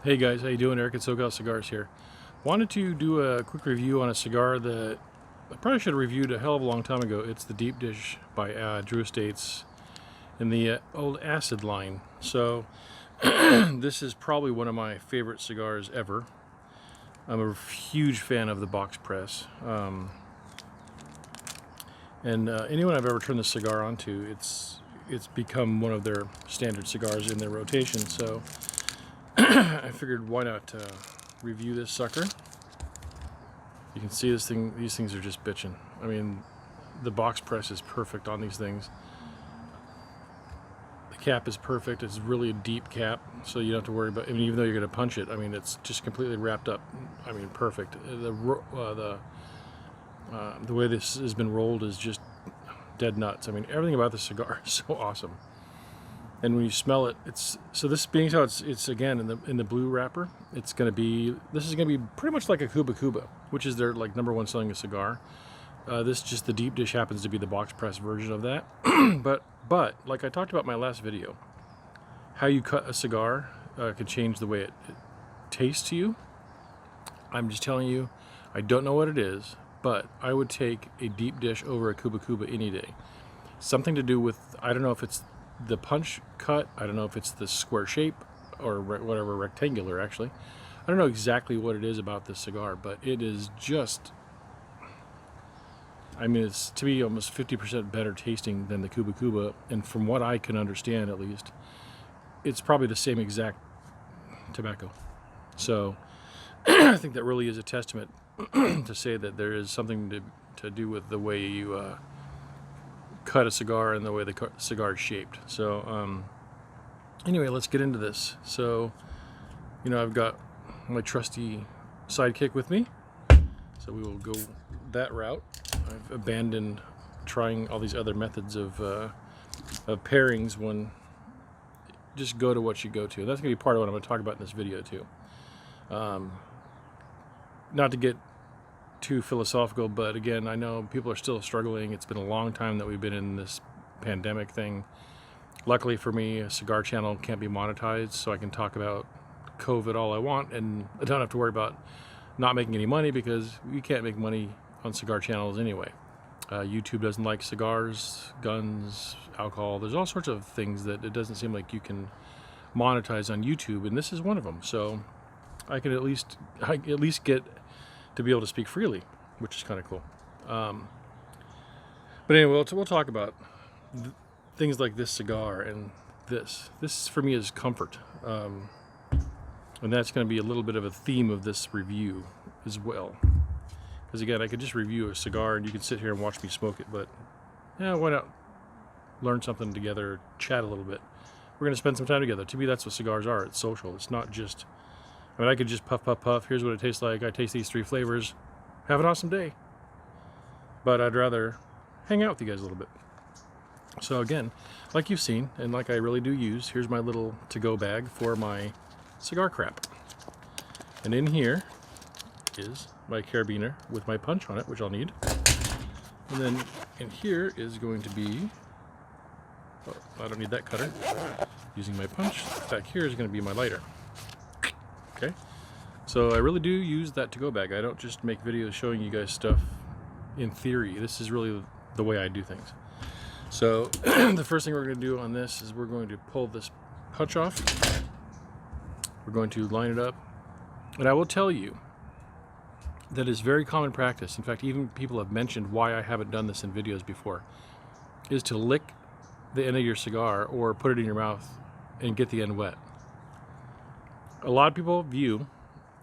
Hey guys, how you doing? Eric at SoCal Cigars here. Wanted to do a quick review on a cigar that I probably should have reviewed a hell of a long time ago. It's the Deep Dish by Drew Estates in the old Acid line. So this is probably one of my favorite cigars ever. I'm a huge fan of the box press. Anyone I've ever turned the cigar onto, it's become one of their standard cigars in their rotation. So I figured why not review this sucker. You can see this thing; these things are just bitching. I mean, the box press is perfect on these things. The cap is perfect. It's really a deep cap, so you don't have to worry about. I mean, even though you're going to punch it, I mean, it's just completely wrapped up. I mean, perfect. The way this has been rolled is just dead nuts. I mean, everything about the cigar is so awesome. And when you smell it, it's so this being how it's again in the blue wrapper. This is gonna be pretty much like a Kuba Kuba, which is their like #1 selling cigar. This just the Deep Dish happens to be the box press version of that. but like I talked about in my last video, how you cut a cigar can change the way it tastes to you. I'm just telling you, I don't know what it is, but I would take a Deep Dish over a Kuba Kuba any day. Something to do with, I don't know if it's the punch cut, I don't know if it's the square shape or whatever, rectangular actually. I don't know exactly what it is about this cigar, but it is just, I mean, it's to me almost 50% better tasting than the Kuba Kuba, and from what I can understand at least, it's probably the same exact tobacco. So I think that really is a testament to say that there is something to do with the way you cut a cigar and the way the cigar is shaped. So anyway, let's get into this. So, you know, I've got my trusty sidekick with me, so we will go that route. I've abandoned trying all these other methods of pairings. When just go to what you go to. That's gonna be part of what I'm gonna talk about in this video too. Not to get too philosophical, but again, I know people are still struggling. It's been a long time that we've been in this pandemic thing. Luckily for me, a cigar channel can't be monetized, so I can talk about COVID all I want, and I don't have to worry about not making any money, because we can't make money on cigar channels anyway. YouTube doesn't like cigars, guns, alcohol. There's all sorts of things that it doesn't seem like you can monetize on YouTube, and this is one of them. So I can at least get to be able to speak freely, which is kind of cool. But anyway, we'll talk about things like this cigar, and this for me is comfort, and that's going to be a little bit of a theme of this review as well, because again, I could just review a cigar and you can sit here and watch me smoke it, but yeah, why not learn something together, chat a little bit. We're going to spend some time together. To me, that's what cigars are. It's social. It's not just, I mean, I could just puff, puff, puff. Here's what it tastes like. I taste these 3 flavors. Have an awesome day. But I'd rather hang out with you guys a little bit. So again, like you've seen, and like I really do use, here's my little to-go bag for my cigar crap. And in here is my carabiner with my punch on it, which I'll need. And then in here is going to be, oh, I don't need that cutter. Using my punch. Back here is going to be my lighter. Okay, so I really do use that to-go bag. I don't just make videos showing you guys stuff in theory. This is really the way I do things. So the first thing we're going to do on this is we're going to pull this punch off. We're going to line it up. And I will tell you that it's very common practice. In fact, even people have mentioned why I haven't done this in videos before, is to lick the end of your cigar or put it in your mouth and get the end wet. A lot of people view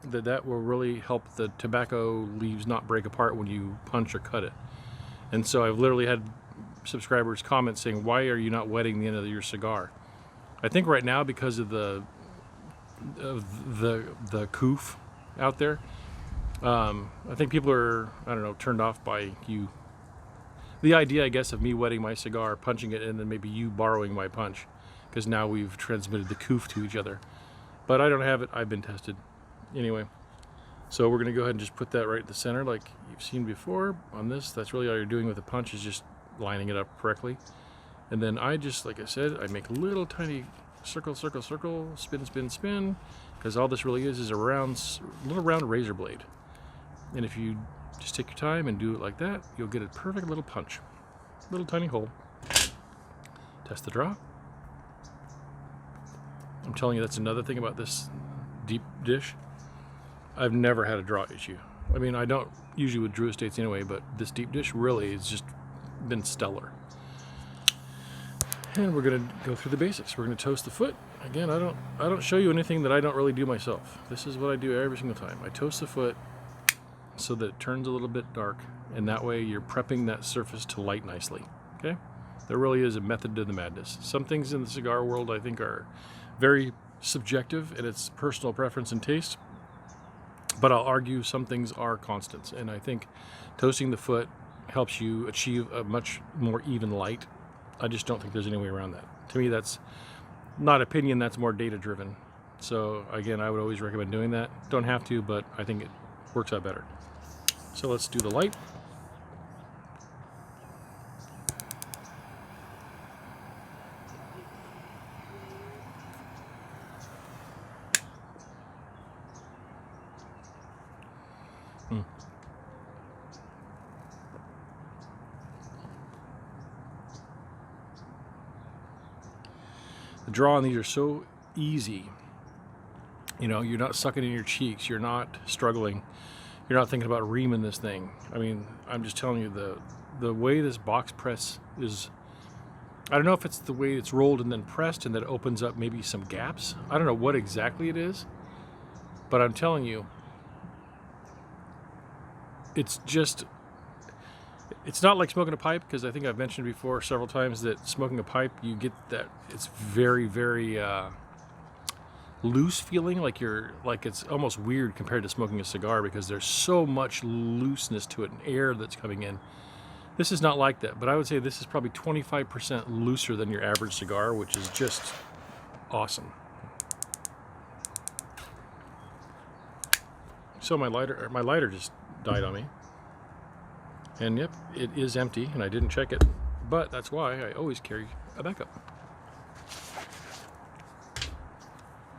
that will really help the tobacco leaves not break apart when you punch or cut it. And so I've literally had subscribers comment saying, why are you not wetting the end of your cigar? I think right now, because of the coof out there, I think people are, I don't know, turned off by you. The idea, I guess, of me wetting my cigar, punching it, and then maybe you borrowing my punch, because now we've transmitted the coof to each other. But I don't have it. I've been tested. Anyway, so we're going to go ahead and just put that right in the center like you've seen before on this. That's really all you're doing with a punch, is just lining it up correctly. And then I just, like I said, I make little tiny circle, circle, circle, spin, spin, spin, because all this really is a little round razor blade. And if you just take your time and do it like that, you'll get a perfect little punch. Little tiny hole. Test the draw. I'm telling you, that's another thing about this deep dish. I've never had a draw issue. I mean, I don't usually with Drew Estates anyway, but this deep dish really has just been stellar. And we're gonna go through the basics. We're gonna toast the foot. Again, I don't show you anything that I don't really do myself. This is what I do every single time. I toast the foot so that it turns a little bit dark, and that way you're prepping that surface to light nicely. Okay? There really is a method to the madness. Some things in the cigar world I think are very subjective, and it's personal preference and taste. But I'll argue some things are constants, and I think toasting the foot helps you achieve a much more even light. I just don't think there's any way around that. To me, that's not opinion, that's more data driven. So again, I would always recommend doing that. Don't have to, but I think it works out better. So let's do the light. The draw on these are so easy. You know, you're not sucking in your cheeks. You're not struggling. You're not thinking about reaming this thing. I mean, I'm just telling you, the way this box press is, I don't know if it's the way it's rolled and then pressed and that opens up maybe some gaps. I don't know what exactly it is, but I'm telling you, it's not like smoking a pipe, because I think I've mentioned before several times that smoking a pipe, you get that it's very, very loose feeling, like it's almost weird compared to smoking a cigar, because there's so much looseness to it and air that's coming in. This is not like that, but I would say this is probably 25% looser than your average cigar, which is just awesome. So my lighter just died on me. And yep, it is empty, and I didn't check it, but that's why I always carry a backup.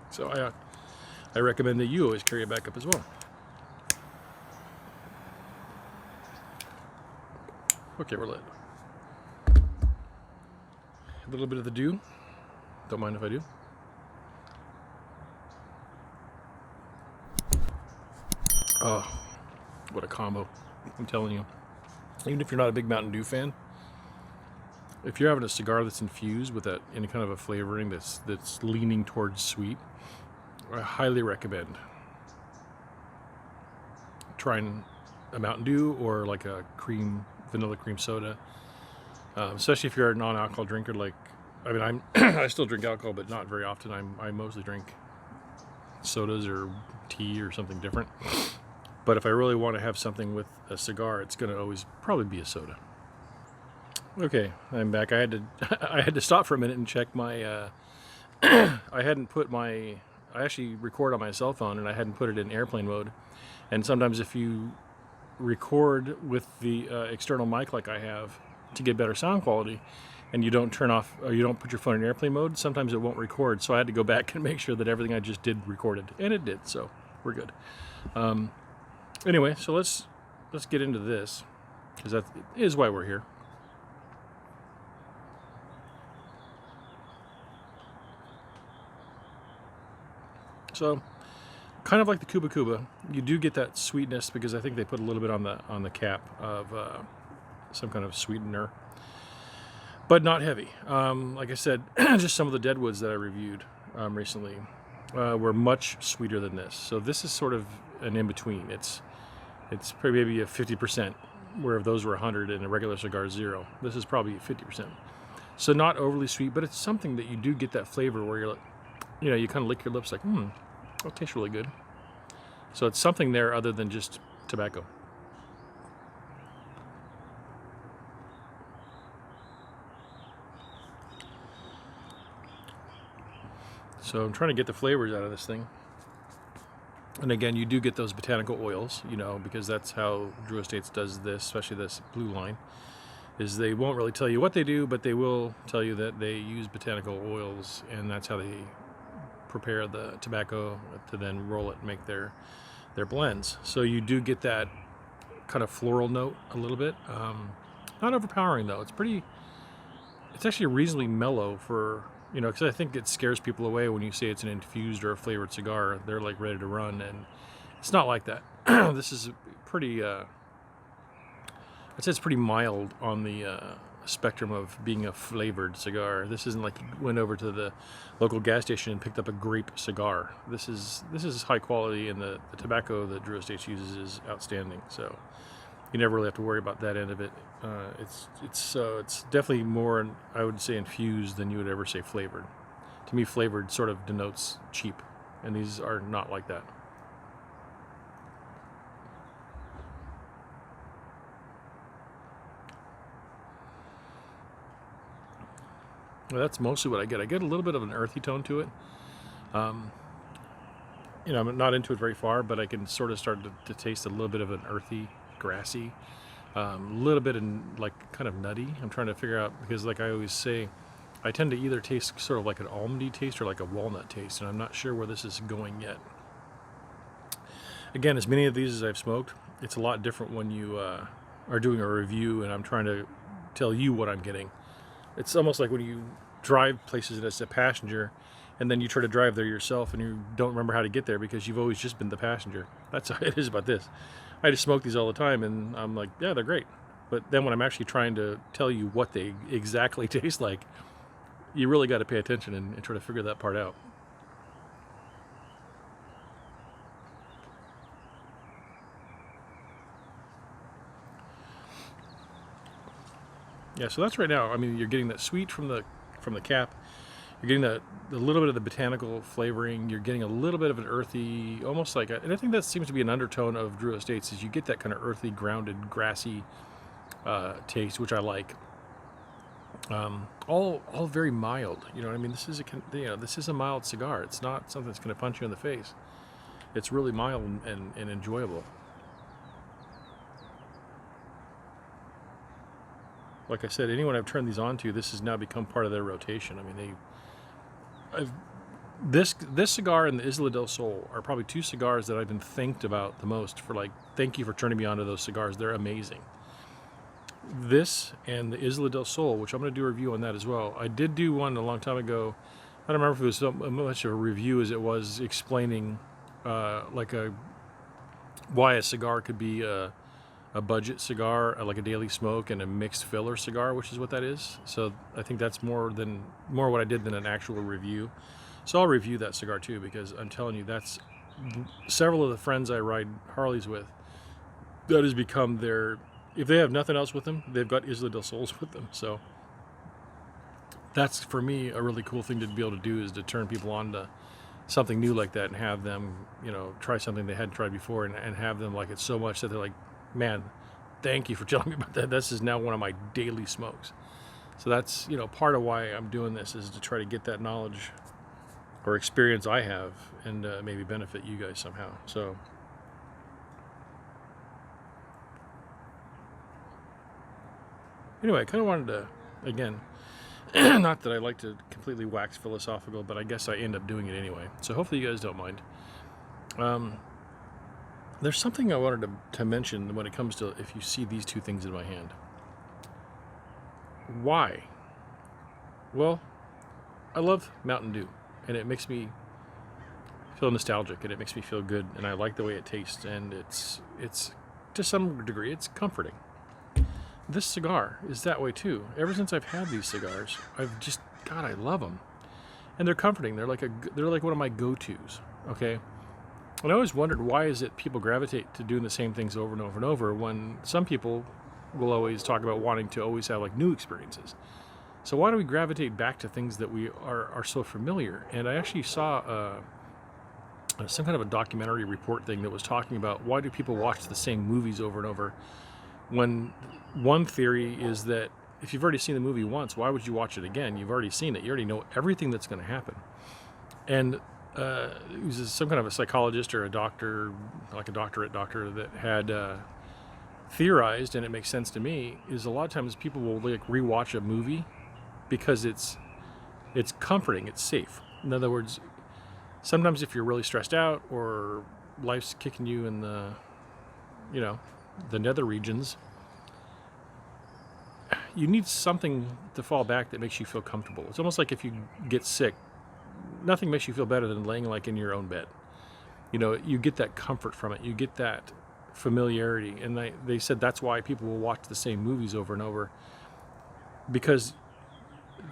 So I recommend that you always carry a backup as well. Okay, we're lit. A little bit of the dew. Don't mind if I do. Oh, what a combo. I'm telling you. Even if you're not a big Mountain Dew fan, if you're having a cigar that's infused with that any kind of a flavoring that's leaning towards sweet, I highly recommend trying a Mountain Dew or like a vanilla cream soda, especially if you're a non-alcohol drinker. Like, I mean, I still drink alcohol, but not very often. I mostly drink sodas or tea or something different. But if I really want to have something with a cigar, it's going to always probably be a soda. Okay, I'm back. I had to stop for a minute and check my. I actually record on my cell phone, and I hadn't put it in airplane mode. And sometimes if you record with the external mic like I have to get better sound quality, and you don't turn off or you don't put your phone in airplane mode, sometimes it won't record. So I had to go back and make sure that everything I just did recorded, and it did. So we're good. Anyway, so let's get into this, because that is why we're here. So, kind of like the Kuba Kuba, you do get that sweetness, because I think they put a little bit on the cap of some kind of sweetener, but not heavy. Like I said, just some of the deadwoods that I reviewed recently were much sweeter than this. So this is sort of an in-between. It's probably maybe a 50%, where if those were 100 and a regular cigar is 0. This is probably 50%. So not overly sweet, but it's something that you do get that flavor where you're like, you know, you kind of lick your lips like, that tastes really good. So it's something there other than just tobacco. So I'm trying to get the flavors out of this thing. And again, you do get those botanical oils, you know, because that's how Drew Estates does this, especially this blue line. is they won't really tell you what they do, but they will tell you that they use botanical oils, and that's how they prepare the tobacco to then roll it and make their blends. So you do get that kind of floral note a little bit. Not overpowering though. It's actually reasonably mellow for, because I think it scares people away when you say it's an infused or a flavored cigar. They're like ready to run, and it's not like that. This is pretty, I'd say it's pretty mild on the spectrum of being a flavored cigar. This isn't like you went over to the local gas station and picked up a grape cigar. This is high quality, and the tobacco that Drew Estates uses is outstanding. So you never really have to worry about that end of it. It's definitely more, I would say, infused than you would ever say flavored. To me, flavored sort of denotes cheap, and these are not like that. Well, that's mostly what I get. I get a little bit of an earthy tone to it. I'm not into it very far, but I can sort of start to taste a little bit of an earthy, grassy, a little bit in like kind of nutty. I'm trying to figure out, because like I always say, I tend to either taste sort of like an almondy taste or like a walnut taste, and I'm not sure where this is going yet. Again, as many of these as I've smoked, it's a lot different when you are doing a review and I'm trying to tell you what I'm getting. It's almost like when you drive places as a passenger and then you try to drive there yourself and you don't remember how to get there because you've always just been the passenger. That's how it is about this. I just smoke these all the time and I'm like, yeah, they're great. But then when I'm actually trying to tell you what they exactly taste like, you really got to pay attention and try to figure that part out. Yeah, so that's right now. I mean, you're getting that sweet from the cap. You're getting the little bit of the botanical flavoring. You're getting a little bit of an earthy, almost like, and I think that seems to be an undertone of Drew Estates, is you get that kind of earthy, grounded, grassy taste, which I like. All very mild. You know what I mean? This is a mild cigar. It's not something that's going to punch you in the face. It's really mild and enjoyable. Like I said, anyone I've turned these on to, this has now become part of their rotation. I mean, this cigar and the Isla del Sol are probably two cigars that I've been thanked about the most for, like, thank you for turning me on to those cigars. They're amazing. This and the Isla del Sol, which I'm going to do a review on that as well. I did do one a long time ago. I don't remember if it was so much of a review as it was explaining why a cigar could be a budget cigar, like a daily smoke, and a mixed filler cigar, which is what that is. So I think that's more what I did than an actual review. So I'll review that cigar too, because I'm telling you, that's several of the friends I ride Harleys with, that has become their, if they have nothing else with them, they've got Isla del Sols with them. So that's, for me, a really cool thing to be able to do, is to turn people on to something new like that and have them, try something they hadn't tried before, and have them like it so much that they're like, man, thank you for telling me about that. This is now one of my daily smokes. So that's, part of why I'm doing this, is to try to get that knowledge or experience I have and maybe benefit you guys somehow. So anyway, I kind of wanted to, again, not that I like to completely wax philosophical, but I guess I end up doing it anyway. So hopefully you guys don't mind. There's something I wanted to mention when it comes to, if you see these two things in my hand. Why? Well, I love Mountain Dew, and it makes me feel nostalgic, and it makes me feel good, and I like the way it tastes, and it's to some degree, it's comforting. This cigar is that way too. Ever since I've had these cigars, God, I love them, and they're comforting. They're like one of my go-tos. Okay. And I always wondered, why is it people gravitate to doing the same things over and over and over, when some people will always talk about wanting to always have like new experiences. So why do we gravitate back to things that we are so familiar? And I actually saw some kind of a documentary report thing that was talking about, why do people watch the same movies over and over, when one theory is that if you've already seen the movie once, why would you watch it again? You've already seen it. You already know everything that's going to happen. And it was some kind of a psychologist or a doctor, like a doctorate doctor, that had theorized, and it makes sense to me, is a lot of times people will like rewatch a movie because it's comforting, it's safe. In other words, sometimes if you're really stressed out or life's kicking you in the, you know, the nether regions, you need something to fall back that makes you feel comfortable. It's almost like if you get sick, nothing makes you feel better than laying like in your own bed. You know, you get that comfort from it. You get that familiarity. And they said that's why people will watch the same movies over and over, because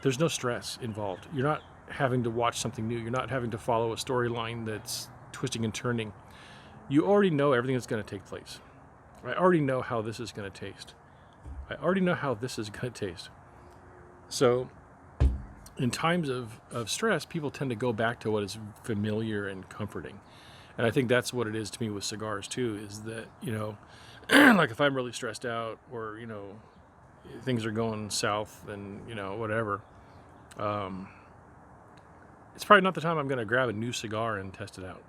there's no stress involved. You're not having to watch something new. You're not having to follow a storyline that's twisting and turning. You already know everything that's going to take place. I already know how this is going to taste. I already know how this is going to taste. So in times of stress, people tend to go back to what is familiar and comforting. And I think that's what it is to me with cigars too, is that, you know, like if I'm really stressed out, or, you know, things are going south and, you know, whatever, it's probably not the time I'm going to grab a new cigar and test it out.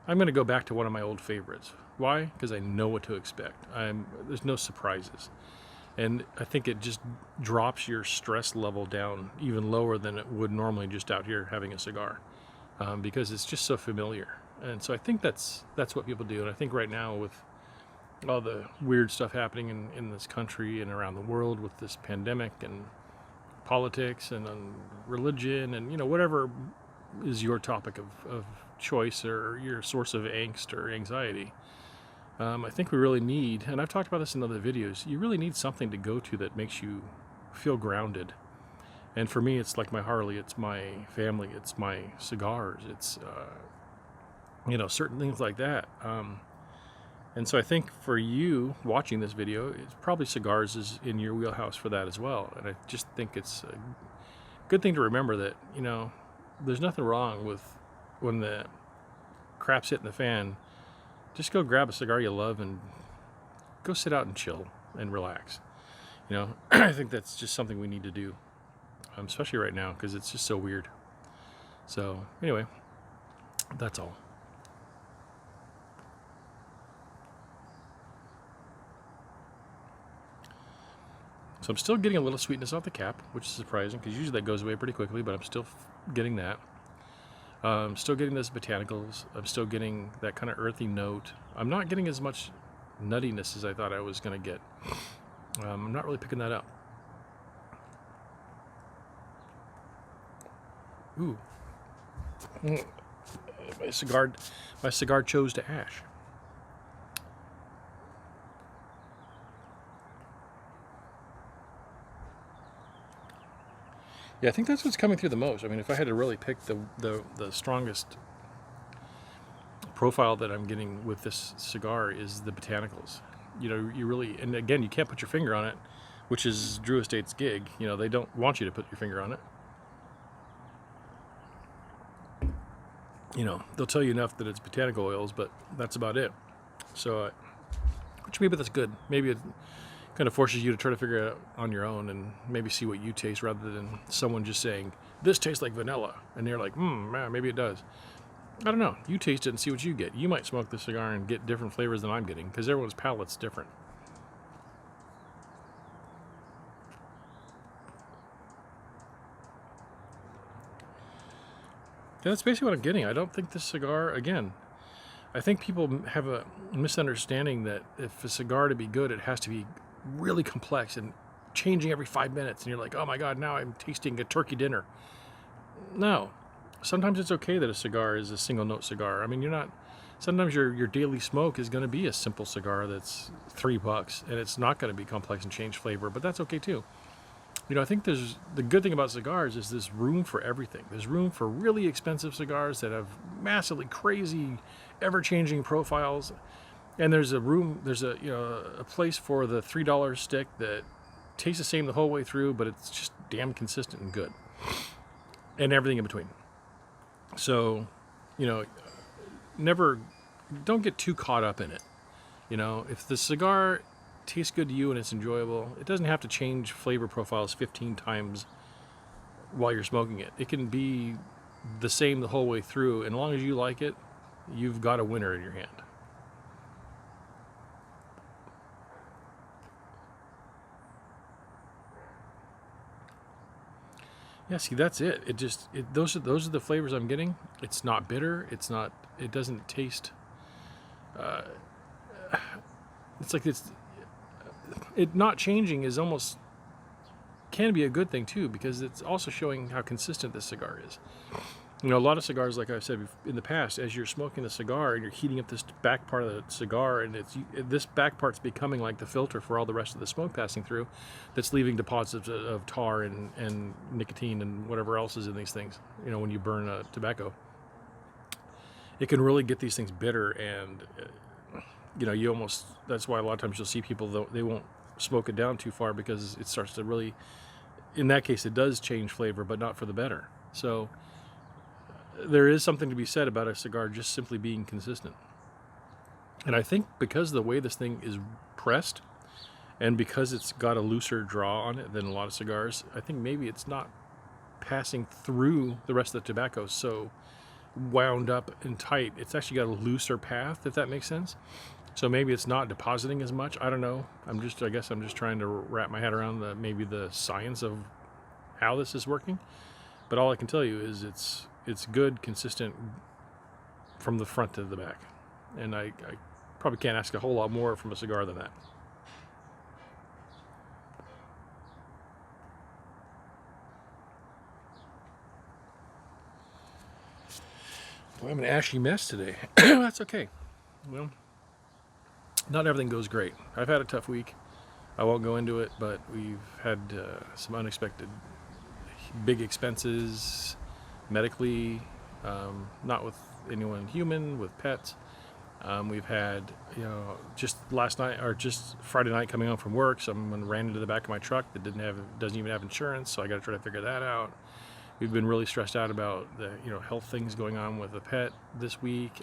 I'm going to go back to one of my old favorites. Why? Because I know what to expect. There's no surprises. And I think it just drops your stress level down even lower than it would normally just out here having a cigar, because it's just so familiar. And so I think that's what people do. And I think right now, with all the weird stuff happening in this country and around the world with this pandemic and politics and religion and, you know, whatever is your topic of choice or your source of angst or anxiety, I think we really need, and I've talked about this in other videos, you really need something to go to that makes you feel grounded. And for me, it's like my Harley, it's my family, it's my cigars, it's, you know, certain things like that. And so I think for you watching this video, it's probably cigars is in your wheelhouse for that as well. And I just think it's a good thing to remember that, you know, there's nothing wrong with when the crap's hitting the fan. Just go grab a cigar you love and go sit out and chill and relax. You know, I think that's just something we need to do, especially right now, because it's just so weird. So anyway, that's all. So I'm still getting a little sweetness off the cap, which is surprising because usually that goes away pretty quickly, but I'm still getting that. I'm still getting those botanicals. I'm still getting that kind of earthy note. I'm not getting as much nuttiness as I thought I was going to get. I'm not really picking that up. Ooh. My cigar chose to ash. Yeah, I think that's what's coming through the most. I mean, if I had to really pick the strongest profile that I'm getting with this cigar is the botanicals. You know, you really, and again, you can't put your finger on it, which is Drew Estate's gig. You know, they don't want you to put your finger on it. You know, they'll tell you enough that it's botanical oils, but that's about it. So, which maybe that's good. Maybe it kind of forces you to try to figure it out on your own and maybe see what you taste rather than someone just saying, this tastes like vanilla. And you're like, man, maybe it does. I don't know. You taste it and see what you get. You might smoke the cigar and get different flavors than I'm getting because everyone's palate's different. Yeah, that's basically what I'm getting. I don't think this cigar, again, I think people have a misunderstanding that if a cigar to be good, it has to be really complex and changing every 5 minutes. And you're like, oh my God, now I'm tasting a turkey dinner. No. Sometimes it's okay that a cigar is a single note cigar. I mean, sometimes your daily smoke is going to be a simple cigar that's $3 and it's not going to be complex and change flavor, but that's okay too. You know, I think the good thing about cigars is there's room for everything. There's room for really expensive cigars that have massively crazy, ever-changing profiles. And there's a place for the $3 stick that tastes the same the whole way through, but it's just damn consistent and good. And everything in between. So, you know, don't get too caught up in it. You know, if the cigar tastes good to you and it's enjoyable, it doesn't have to change flavor profiles 15 times while you're smoking it. It can be the same the whole way through, and as long as you like it, you've got a winner in your hand. Yeah, see, that's it. Those are the flavors I'm getting. It's not bitter. It doesn't taste. Uh, it's like it not changing is almost can be a good thing too, because it's also showing how consistent this cigar is. A lot of cigars, like I've said in the past, as you're smoking the cigar and you're heating up this back part of the cigar, and this back part's becoming like the filter for all the rest of the smoke passing through, that's leaving deposits of tar and nicotine and whatever else is in these things. When you burn tobacco, it can really get these things bitter, and you almost, that's why a lot of times you'll see people, they won't smoke it down too far, because it starts to really, in that case, it does change flavor, but not for the better. So there is something to be said about a cigar just simply being consistent. And I think because of the way this thing is pressed, and because it's got a looser draw on it than a lot of cigars, I think maybe it's not passing through the rest of the tobacco so wound up and tight. It's actually got a looser path, if that makes sense. So maybe it's not depositing as much. I don't know. I guess I'm just trying to wrap my head around maybe the science of how this is working. But all I can tell you is it's good, consistent from the front to the back. And I probably can't ask a whole lot more from a cigar than that. Boy, I'm an ashy mess today. That's okay. Well, not everything goes great. I've had a tough week. I won't go into it, but we've had some unexpected big expenses medically, not with anyone human, with pets. We've had, just last night, or just Friday night coming home from work, someone ran into the back of my truck that doesn't even have insurance, so I got to try to figure that out. We've been really stressed out about the health things going on with the pet this week.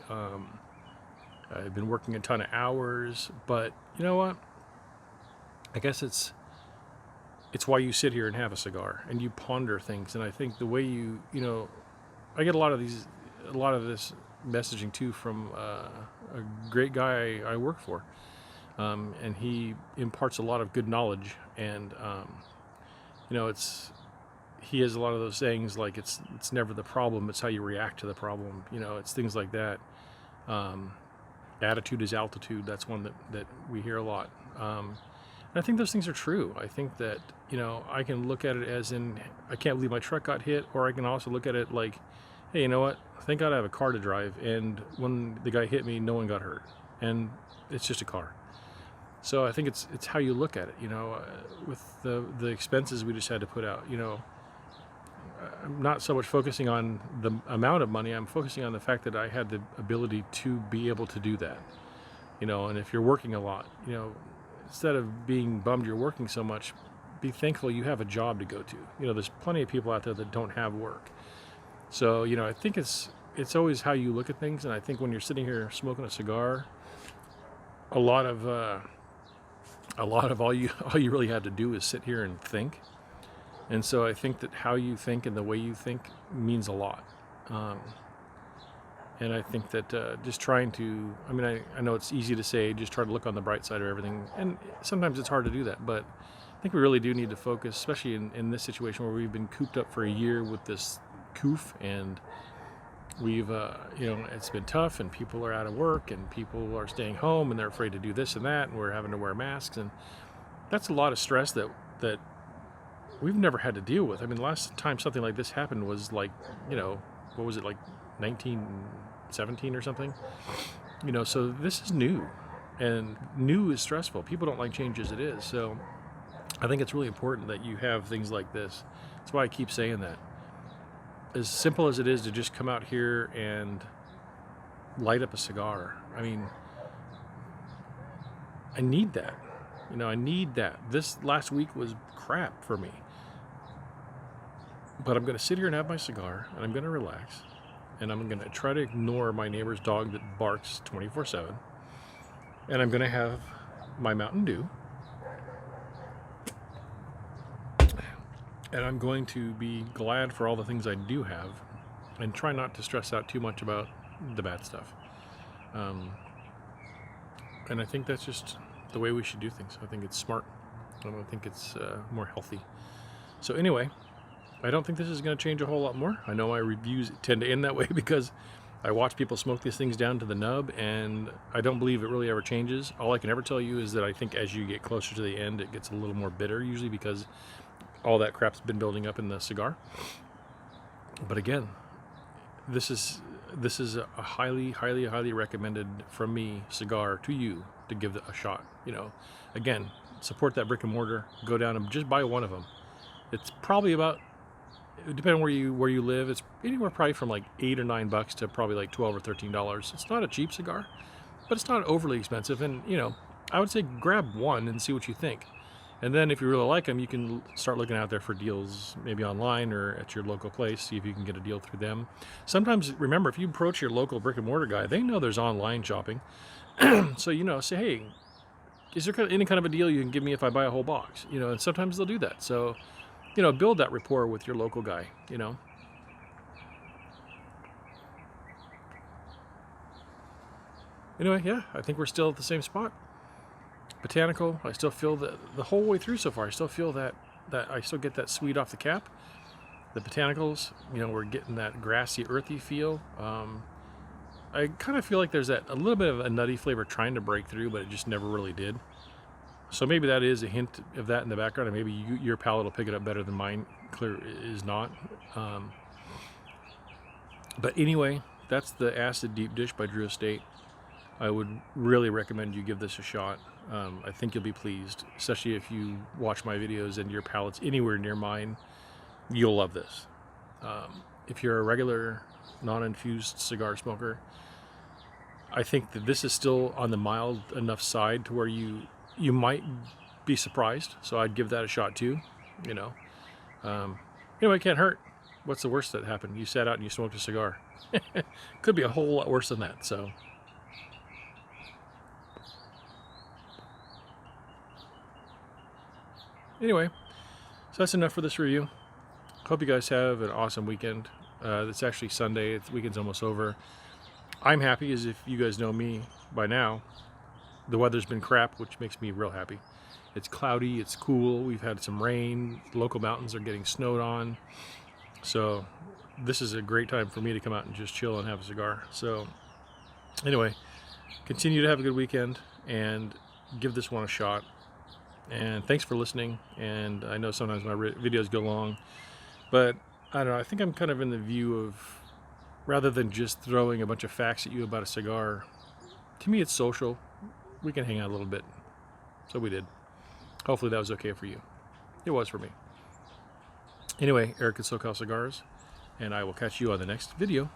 I've been working a ton of hours, but you know what? I guess it's why you sit here and have a cigar and you ponder things. And I think the way I get a lot of this messaging too from a great guy I work for, and he imparts a lot of good knowledge. And he has a lot of those sayings like it's never the problem, it's how you react to the problem. It's things like that. Attitude is altitude. That's one that we hear a lot. And I think those things are true. I think that, I can look at it as in, I can't believe my truck got hit, or I can also look at it like, hey, you know what? Thank God I have a car to drive, and when the guy hit me, no one got hurt. And it's just a car. So I think it's how you look at it, with the expenses we just had to put out, I'm not so much focusing on the amount of money. I'm focusing on the fact that I had the ability to be able to do that. And if you're working a lot, instead of being bummed you're working so much, be thankful you have a job to go to. There's plenty of people out there that don't have work. So, I think it's always how you look at things. And I think when you're sitting here smoking a cigar, a lot of all you really have to do is sit here and think. And so I think that how you think and the way you think means a lot. And I think that just trying to, I know it's easy to say, just try to look on the bright side of everything. And sometimes it's hard to do that. But I think we really do need to focus, especially in this situation where we've been cooped up for a year with this coof. And we've, it's been tough, and people are out of work, and people are staying home, and they're afraid to do this and that. And we're having to wear masks. And that's a lot of stress that we've never had to deal with. The last time something like this happened was like, what was it, like 1917 or something? So this is new, and new is stressful. People don't like change as it is. So I think it's really important that you have things like this. That's why I keep saying that. As simple as it is to just come out here and light up a cigar. I need that. I need that. This last week was crap for me. But I'm going to sit here and have my cigar, and I'm going to relax, and I'm going to try to ignore my neighbor's dog that barks 24/7, and I'm going to have my Mountain Dew, and I'm going to be glad for all the things I do have, and try not to stress out too much about the bad stuff. And I think that's just the way we should do things. I think it's smart. I think it's more healthy. So anyway, I don't think this is going to change a whole lot more. I know my reviews tend to end that way because I watch people smoke these things down to the nub, and I don't believe it really ever changes. All I can ever tell you is that I think as you get closer to the end, it gets a little more bitter, usually because all that crap's been building up in the cigar. But again, this is a highly recommended from me cigar to you to give it a shot. You know, again, support that brick and mortar. Go down and just buy one of them. It's probably about, depending on where you live, it's anywhere probably from like $8 or $9 to probably like $12 or $13. It's not a cheap cigar, but it's not overly expensive. And you know, I would say grab one and see what you think. And then if you really like them, you can start looking out there for deals, maybe online or at your local place, see if you can get a deal through them. Sometimes, remember, if you approach your local brick and mortar guy, they know there's online shopping. So, you know, say, hey, is there any kind of a deal you can give me if I buy a whole box? You know, and sometimes they'll do that. So, you know, build that rapport with your local guy, you know. Anyway, yeah, I think we're still at the same spot. Botanical, I still feel that the whole way through so far, I still feel that I still get that sweet off the cap. The botanicals, you know, we're getting that grassy, earthy feel. I kind of feel like there's a little bit of a nutty flavor trying to break through, but it just never really did. So maybe that is a hint of that in the background, and maybe your palate will pick it up better than mine clear is not. But anyway, that's the Acid Deep Dish by Drew Estate. I would really recommend you give this a shot. I think you'll be pleased, especially if you watch my videos and your palate's anywhere near mine. You'll love this. If you're a regular non-infused cigar smoker, I think that this is still on the mild enough side to where you might be surprised. So I'd give that a shot too. You know, anyway, it can't hurt. What's the worst that happened? You sat out and you smoked a cigar. Could be a whole lot worse than that. So. Anyway, so that's enough for this review. Hope you guys have an awesome weekend. It's actually Sunday. The weekend's almost over. I'm happy, as if you guys know me by now. The weather's been crap, which makes me real happy. It's cloudy, it's cool, we've had some rain, local mountains are getting snowed on. So this is a great time for me to come out and just chill and have a cigar. So anyway, continue to have a good weekend and give this one a shot. And thanks for listening. And I know sometimes my videos go long, but I don't know, I think I'm kind of in the view of, rather than just throwing a bunch of facts at you about a cigar, to me it's social. We can hang out a little bit. So we did. Hopefully that was okay for you. It was for me. Anyway, Eric at SoCal Cigars, and I will catch you on the next video.